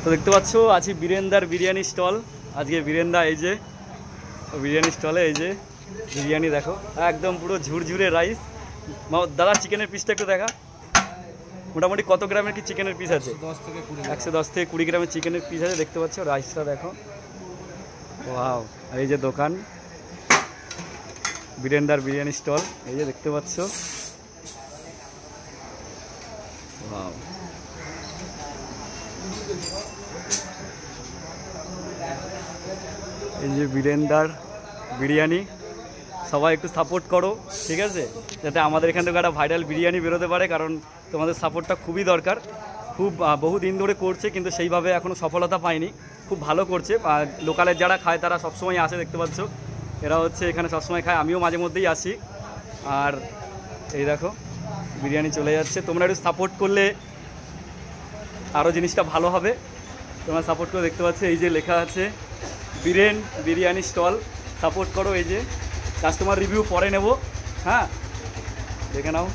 তো দেখতে পাচ্ছ আছি বীরেন্দার বিরিয়ানি স্টল। আজকে বীরেন্দা এই যে বিরিয়ানি স্টলে এই যে বিরিয়ানি দেখো একদম পুরো ঝুরঝুরে রাইস। দাদা চিকেনের পিসটা একটু দেখা, মোটামুটি কত গ্রামের কি চিকেনের পিস আছে? 110 থেকে 20 গ্রামের চিকেনের পিস আছে। দেখতে পাচ্ছ রাইসটা দেখো, ওয়াও। আর এই যে দোকান বীরেন্দার বিরিয়ানি স্টল, এই যে দেখতে পাচ্ছ, ওয়াও। এই যে বীরেন্দার বিরিয়ানি, সবাই একটু সাপোর্ট করো, ঠিক আছে, যাতে আমাদের এখান থেকে একটা ভাইরাল বিরিয়ানি বেরোতে পারে, কারণ তোমাদের সাপোর্টটা খুবই দরকার। খুব বহুদিন ধরে করছে কিন্তু সেইভাবে এখনও সফলতা পায়নি, খুব ভালো করছে। আর লোকালের যারা খায় তারা সবসময় আসে, দেখতে পাচ্ছ এরা হচ্ছে এখানে সবসময় খায়, আমিও মাঝে মধ্যেই আসি। আর এই দেখো বিরিয়ানি চলে যাচ্ছে, তোমরা একটু সাপোর্ট করলে আরও জিনিসটা ভালো হবে। তোমরা সাপোর্ট করে, দেখতে পাচ্ছ এই যে লেখা আছে বীরেন বিরিয়ানি স্টল, সাপোর্ট করো। এই যে কাস্টমার রিভিউ পরে নেব, হ্যাঁ দেখে নাও।